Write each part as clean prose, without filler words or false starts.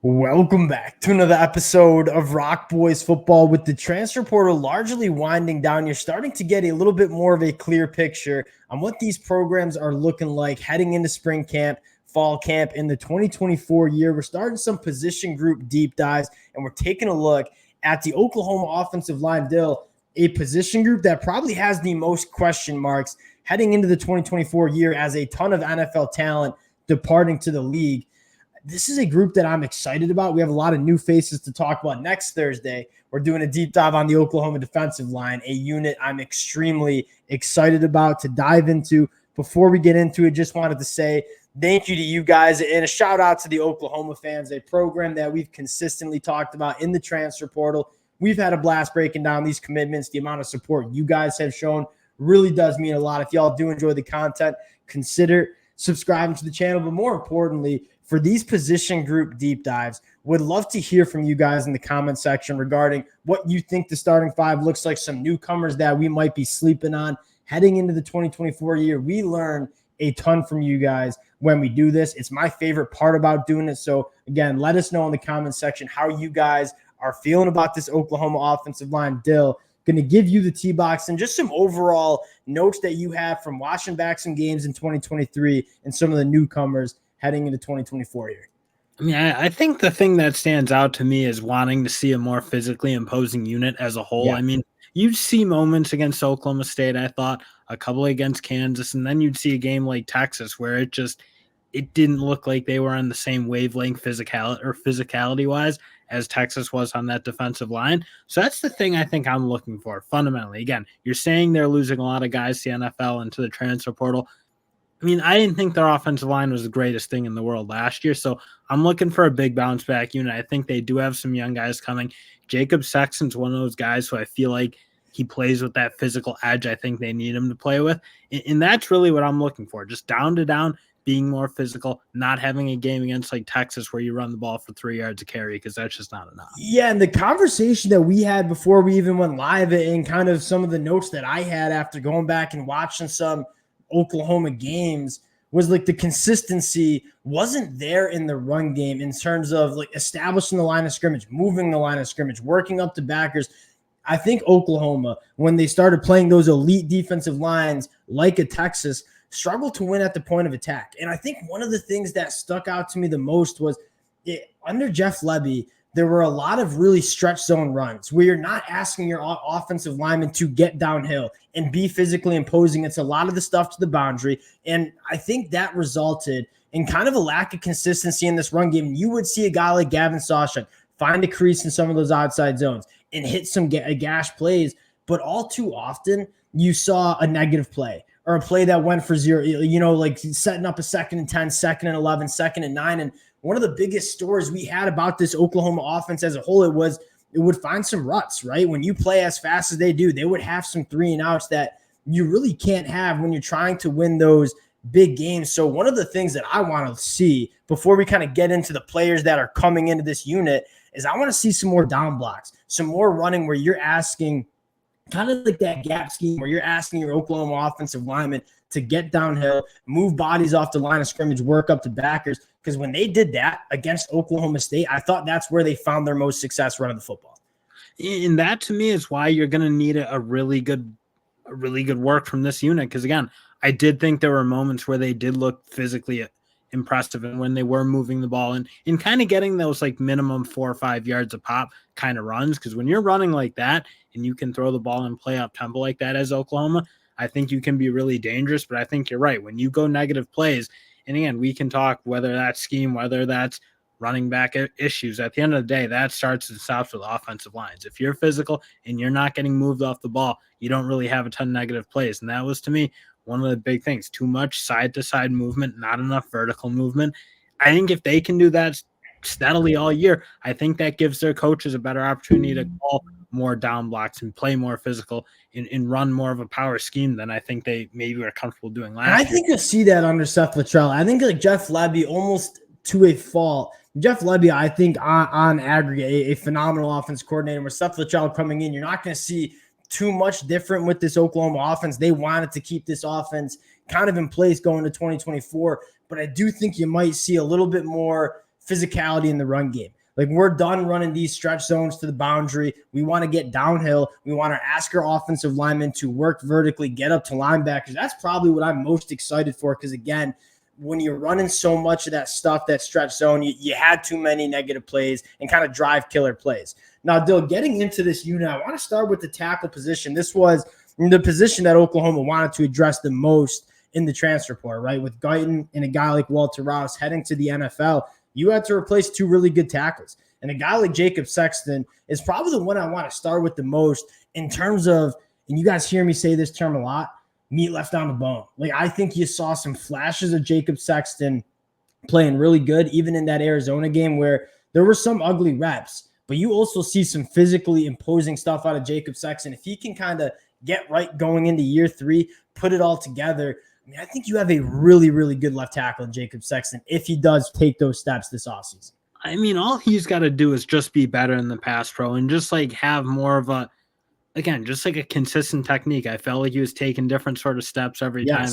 Welcome back to another episode of Rock Boys Football. With the transfer portal largely winding down, you're starting to get a little bit more of a clear picture on what these programs are looking like heading into spring camp, fall camp in the 2024 year. We're starting some position group deep dives, and we're taking a look at the Oklahoma offensive line, Dill, a position group that probably has the most question marks heading into the 2024 year as a ton of NFL talent departing to the league. This is a group that I'm excited about. We have a lot of new faces to talk about next Thursday. We're doing a deep dive on the Oklahoma defensive line, a unit I'm extremely excited about to dive into. Before we get into it, just wanted to say thank you to you guys and a shout out to the Oklahoma fans, a program that we've consistently talked about in the transfer portal. We've had a blast breaking down these commitments. The amount of support you guys have shown really does mean a lot. If y'all do enjoy the content, consider subscribing to the channel. But more importantly, for these position group deep dives, would love to hear from you guys in the comment section regarding what you think the starting five looks like, some newcomers that we might be sleeping on heading into the 2024 year. We learn a ton from you guys when we do this. It's my favorite part about doing it. So again, let us know in the comment section how you guys are feeling about this Oklahoma offensive line. Dill, going to give you the T-box and just some overall notes that you have from watching back some games in 2023 and some of the newcomers heading into 2024 here. I mean, I think the thing that stands out to me is wanting to see a more physically imposing unit as a whole. Yeah. I mean, you'd see moments against Oklahoma State, I thought, a couple against Kansas, and then you'd see a game like Texas where it didn't look like they were on the same wavelength physicality-wise as Texas was on that defensive line. So that's the thing I think I'm looking for fundamentally. Again, you're saying they're losing a lot of guys to the NFL and to the transfer portal. I mean, I didn't think their offensive line was the greatest thing in the world last year, so I'm looking for a big bounce back unit. I think they do have some young guys coming. Jacob Sexton's one of those guys who I feel like he plays with that physical edge I think they need him to play with, and that's really what I'm looking for, just down to down, being more physical, not having a game against like Texas where you run the ball for 3 yards a carry because that's just not enough. Yeah, and the conversation that we had before we even went live and kind of some of the notes that I had after going back and watching some Oklahoma games was like the consistency wasn't there in the run game in terms of like establishing the line of scrimmage, moving the line of scrimmage, working up to backers. I think Oklahoma, when they started playing those elite defensive lines like a Texas, struggled to win at the point of attack. And I think one of the things that stuck out to me the most was under Jeff Lebby, there were a lot of really stretch zone runs where you're not asking your offensive lineman to get downhill and be physically imposing. It's a lot of the stuff to the boundary. And I think that resulted in kind of a lack of consistency in this run game. You would see a guy like Gavin Sawchuk find a crease in some of those outside zones and hit some gash plays. But all too often, you saw a negative play or a play that went for zero, like setting up a 2nd and 10, 2nd and 11, 2nd and 9. And one of the biggest stories we had about this Oklahoma offense as a whole, it would find some ruts, right? When you play as fast as they do, they would have some 3 and outs that you really can't have when you're trying to win those big games. So one of the things that I want to see before we kind of get into the players that are coming into this unit is I want to see some more down blocks, some more running where you're asking kind of like that gap scheme where you're asking your Oklahoma offensive lineman to get downhill, move bodies off the line of scrimmage, work up to backers. Because when they did that against Oklahoma State, I thought that's where they found their most success running the football. And that to me is why you're going to need a really good work from this unit. Because again, I did think there were moments where they did look physically impressive and when they were moving the ball and kind of getting those like minimum 4 or 5 yards a pop kind of runs. Because when you're running like that and you can throw the ball and play up tempo like that as Oklahoma, I think you can be really dangerous. But I think you're right. When you go negative plays, and again, we can talk whether that's scheme, whether that's running back issues. At the end of the day, that starts and stops with offensive lines. If you're physical and you're not getting moved off the ball, you don't really have a ton of negative plays. And that was, to me, one of the big things. Too much side-to-side movement, not enough vertical movement. I think if they can do that steadily all year, I think that gives their coaches a better opportunity to call more down blocks and play more physical and run more of a power scheme than I think they maybe were comfortable doing last year. I think you'll see that under Seth Littrell. I think like Jeff Lebby, almost to a fault. Jeff Lebby, I think on aggregate, a phenomenal offense coordinator. With Seth Littrell coming in, you're not going to see too much different with this Oklahoma offense. They wanted to keep this offense kind of in place going to 2024, but I do think you might see a little bit more physicality in the run game. Like, we're done running these stretch zones to the boundary. We want to get downhill. We want to ask our offensive linemen to work vertically, get up to linebackers. That's probably what I'm most excited for, because, again, when you're running so much of that stuff, that stretch zone, you had too many negative plays and kind of drive killer plays. Now, Dill, getting into this unit, I want to start with the tackle position. This was the position that Oklahoma wanted to address the most in the transfer portal, right? With Guyton and a guy like Walter Rouse heading to the NFL, you had to replace two really good tackles. And a guy like Jacob Sexton is probably the one I want to start with the most in terms of, and you guys hear me say this term a lot, meat left on the bone. Like, I think you saw some flashes of Jacob Sexton playing really good, even in that Arizona game where there were some ugly reps, but you also see some physically imposing stuff out of Jacob Sexton. If he can kind of get right going into year 3, put it all together, I mean, I think you have a really, really good left tackle in Jacob Sexton if he does take those steps this offseason. I mean, all he's got to do is just be better in the pass pro and just like have more of a, again, just like a consistent technique. I felt like he was taking different sort of steps every time.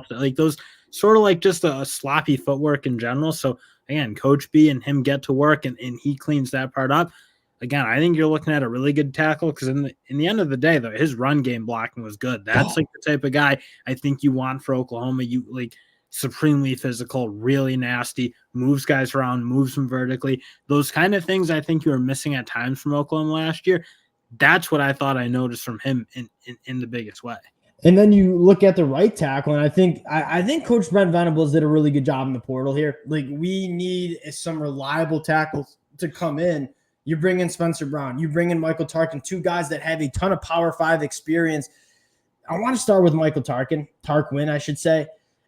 Like those sort of like just a sloppy footwork in general. So again, Coach B and him get to work and he cleans that part up. Again, I think you're looking at a really good tackle because in the end of the day, though, his run game blocking was good. That's like the type of guy I think you want for Oklahoma. You like supremely physical, really nasty, moves guys around, moves them vertically. Those kind of things I think you were missing at times from Oklahoma last year. That's what I thought I noticed from him in the biggest way. And then you look at the right tackle, and I think Coach Brent Venables did a really good job in the portal here. Like, we need some reliable tackles to come in. You bring in Spencer Brown. You bring in Michael Tarkin, two guys that have a ton of Power 5 experience. I want to start with Michael Tarquin, I should say.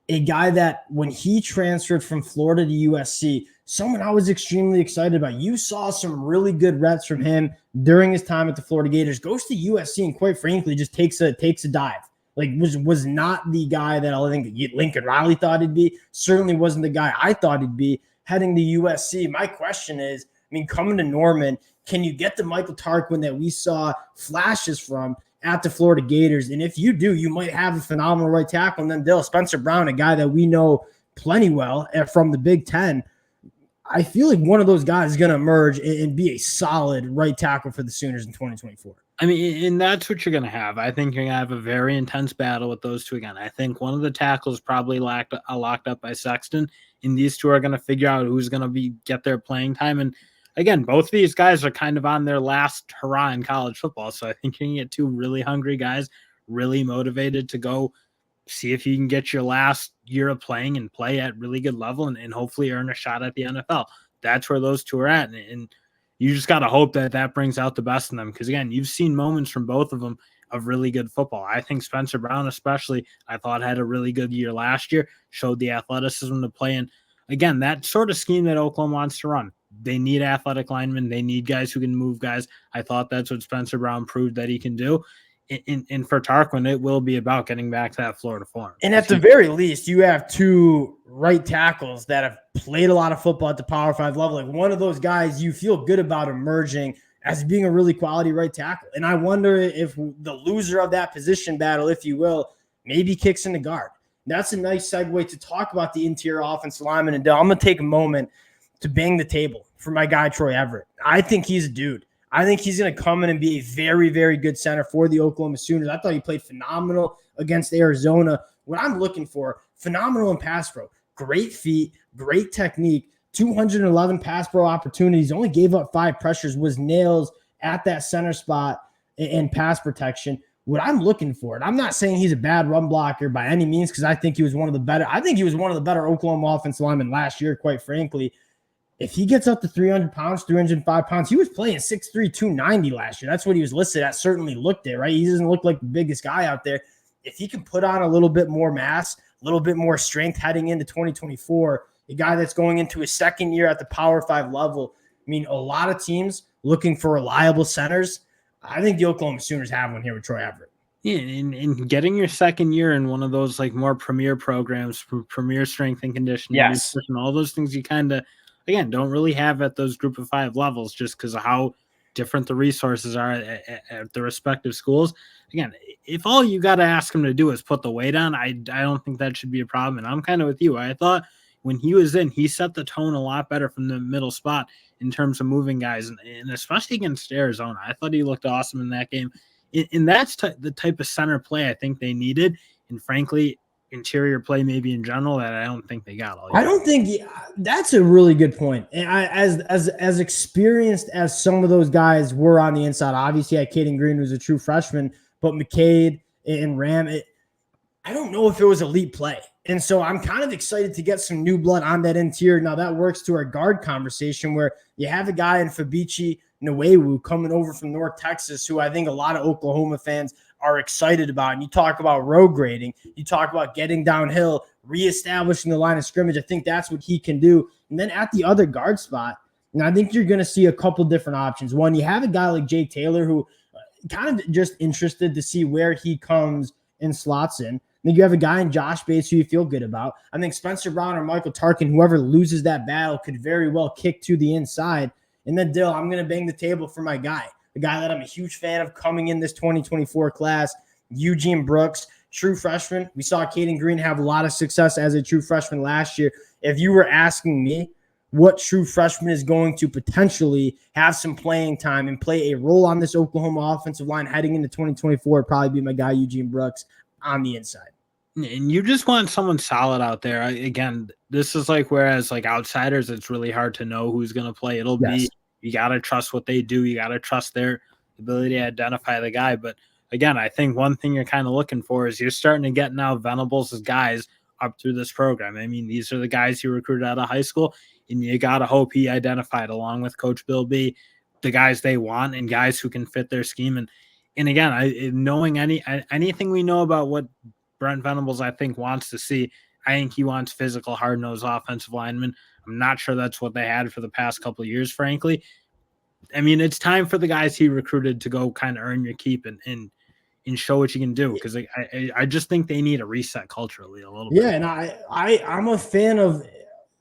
A guy that when he transferred from Florida to USC, someone I was extremely excited about. You saw some really good reps from him during his time at the Florida Gators. Goes to USC and quite frankly just takes a dive. Like, was not the guy that I think Lincoln Riley thought he'd be. Certainly wasn't the guy I thought he'd be heading to USC. My question is, I mean, coming to Norman, can you get the Michael Tarquin that we saw flashes from at the Florida Gators? And if you do, you might have a phenomenal right tackle. And then Dill, Spencer Brown, a guy that we know plenty well from the Big Ten. I feel like one of those guys is going to emerge and be a solid right tackle for the Sooners in 2024. I mean, and that's what you're going to have. I think you're going to have a very intense battle with those two again. I think one of the tackles probably locked up by Sexton, and these two are going to figure out who's going to get their playing time. And again, both of these guys are kind of on their last hurrah in college football. So I think you can get two really hungry guys, really motivated to go see if you can get your last year of playing and play at really good level and hopefully earn a shot at the NFL. That's where those two are at. And you just got to hope that brings out the best in them. Because again, you've seen moments from both of them of really good football. I think Spencer Brown, especially, I thought had a really good year last year, showed the athleticism to play in. Again, that sort of scheme that Oklahoma wants to run. They need athletic linemen. They need guys who can move guys. I thought that's what Spencer Brown proved that he can do. And for Tarquin, it will be about getting back to that Florida form. And at the very least, you have two right tackles that have played a lot of football at the Power 5 level. Like, one of those guys you feel good about emerging as being a really quality right tackle. And I wonder if the loser of that position battle, if you will, maybe kicks in the guard. That's a nice segue to talk about the interior offensive lineman. And I'm going to take a moment to bang the table for my guy, Troy Everett. I think he's a dude. I think he's going to come in and be a very, very good center for the Oklahoma Sooners. I thought he played phenomenal against Arizona. What I'm looking for, phenomenal in pass pro. Great feet, great technique, 211 pass pro opportunities, only gave up 5 pressures, was nails at that center spot and pass protection. What I'm looking for, and I'm not saying he's a bad run blocker by any means, because I think he was one of the better Oklahoma offensive linemen last year, quite frankly. If he gets up to 300 pounds, 305 pounds, he was playing 6'3", 290 last year. That's what he was listed at, certainly looked at, right? He doesn't look like the biggest guy out there. If he can put on a little bit more mass, a little bit more strength heading into 2024, a guy that's going into his second year at the Power 5 level, I mean, a lot of teams looking for reliable centers. I think the Oklahoma Sooners have one here with Troy Everett. Yeah, and getting your second year in one of those like more premier programs, premier strength and conditioning, yes, nutrition, all those things you kind of, again, don't really have at those group of 5 levels just because of how different the resources are at the respective schools. Again, if all you got to ask them to do is put the weight on, I don't think that should be a problem. And I'm kind of with you. I thought when he was in, he set the tone a lot better from the middle spot in terms of moving guys, and especially against Arizona. I thought he looked awesome in that game. And that's the type of center play I think they needed. And frankly, interior play maybe in general that I don't think they got all year. I don't think that's a really good point. And as experienced as some of those guys were on the inside, obviously at Caden Green was a true freshman, but McCade and Ram, I don't know if it was elite play. And so I'm kind of excited to get some new blood on that interior. Now that works to our guard conversation where you have a guy in Fabici Nwewu coming over from North Texas, who I think a lot of Oklahoma fans are excited about. And you talk about road grading, you talk about getting downhill, reestablishing the line of scrimmage. I think that's what he can do. And then at the other guard spot, and I think you're going to see a couple different options. One, you have a guy like Jake Taylor who kind of just interested to see where he comes and slots in. I think you have a guy in Josh Bates who you feel good about. I think Spencer Brown or Michael Tarkin, whoever loses that battle, could very well kick to the inside. And then, Dill, I'm going to bang the table for my guy, the guy that I'm a huge fan of coming in this 2024 class, Eugene Brooks, true freshman. We saw Caden Green have a lot of success as a true freshman last year. If you were asking me what true freshman is going to potentially have some playing time and play a role on this Oklahoma offensive line heading into 2024, it'd probably be my guy, Eugene Brooks, on the inside. And you just want someone solid out there. Again, this is like, whereas like outsiders, it's really hard to know who's going to play. It'll be, you got to trust what they do. You got to trust their ability to identify the guy. But again, I think one thing you're kind of looking for is you're starting to get now Venables' guys up through this program. I mean, these are the guys he recruited out of high school, and you got to hope he identified, along with Coach Bill B, the guys they want and guys who can fit their scheme. And again, knowing anything we know about what Brent Venables, I think, wants to see, I think he wants physical, hard-nosed offensive linemen. I'm not sure that's what they had for the past couple of years, frankly. I mean, it's time for the guys he recruited to go kind of earn your keep and show what you can do, because I just think they need a reset culturally a little bit. Yeah, and I'm a fan of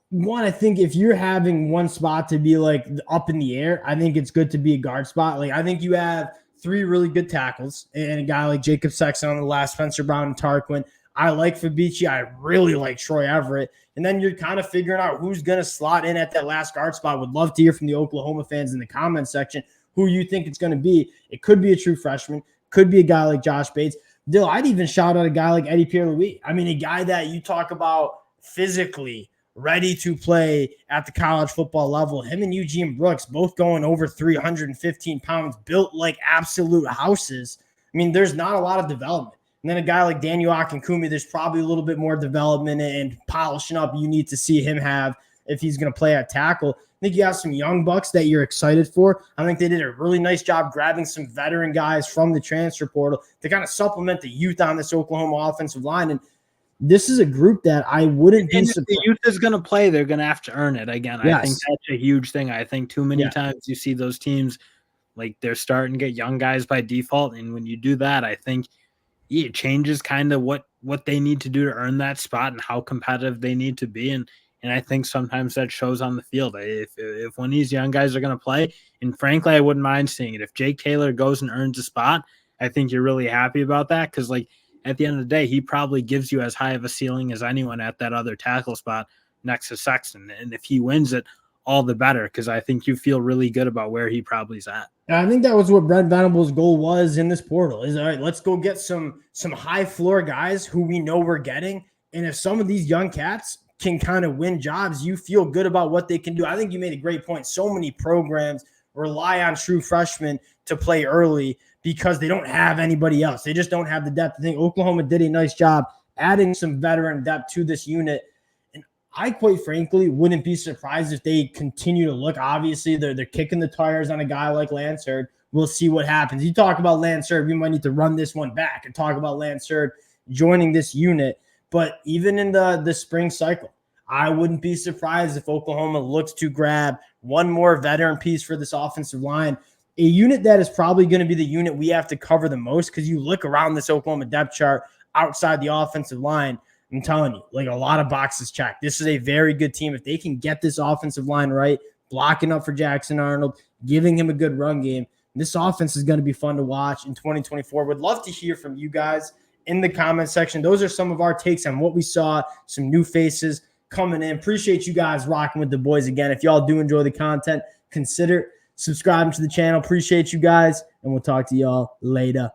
one. I think if you're having one spot to be like up in the air, I think it's good to be a guard spot. Like, I think you have three really good tackles and a guy like Jacob Sexton on the last, Spencer Brown and Tarquin. I like Fabici. I really like Troy Everett. And then you're kind of figuring out who's going to slot in at that last guard spot. Would love to hear from the Oklahoma fans in the comment section who you think it's going to be. It could be a true freshman. Could be a guy like Josh Bates. Dill, I'd even shout out a guy like Eddie Pierre-Louis. I mean, a guy that you talk about physically ready to play at the college football level. Him and Eugene Brooks both going over 315 pounds, built like absolute houses. I mean, there's not a lot of development. And then a guy like Daniel Akinkumi, there's probably a little bit more development and polishing up you need to see him have if he's going to play at tackle. I think you have some young bucks that you're excited for. I think they did a really nice job grabbing some veteran guys from the transfer portal to kind of supplement the youth on this Oklahoma offensive line. And this is a group that I wouldn't be surprised. If the youth is going to play, they're going to have to earn it. Again, yes. I think that's a huge thing. I think too many times you see those teams, like, they're starting to get young guys by default. And when you do that, I think it changes kind of what they need to do to earn that spot and how competitive they need to be. And I think sometimes that shows on the field. If one of these young guys are going to play, and frankly, I wouldn't mind seeing it. If Jake Taylor goes and earns a spot, I think you're really happy about that, because, like, at the end of the day, he probably gives you as high of a ceiling as anyone at that other tackle spot next to Sexton. And if he wins it, all the better, because I think you feel really good about where he probably's at. And I think that was what Brent Venables' goal was in this portal. Is, all right, let's go get some high floor guys who we know we're getting. And if some of these young cats can kind of win jobs, you feel good about what they can do. I think you made a great point. So many programs rely on true freshmen to play early because they don't have anybody else. They just don't have the depth. I think Oklahoma did a nice job adding some veteran depth to this unit. And I, quite frankly, wouldn't be surprised if they continue to look. Obviously, they're kicking the tires on a guy like Lance Hurd. We'll see what happens. You talk about Lance Hurd, we might need to run this one back and talk about Lance Hurd joining this unit. But even in the spring cycle, I wouldn't be surprised if Oklahoma looks to grab one more veteran piece for this offensive line, a unit that is probably going to be the unit we have to cover the most, because you look around this Oklahoma depth chart outside the offensive line, I'm telling you, like, a lot of boxes checked. This is a very good team. If they can get this offensive line right, blocking up for Jackson Arnold, giving him a good run game, this offense is going to be fun to watch in 2024. Would love to hear from you guys in the comment section. Those are some of our takes on what we saw, some new faces coming in. Appreciate you guys rocking with the boys again. If y'all do enjoy the content, consider subscribing to the channel. Appreciate you guys, and we'll talk to y'all later.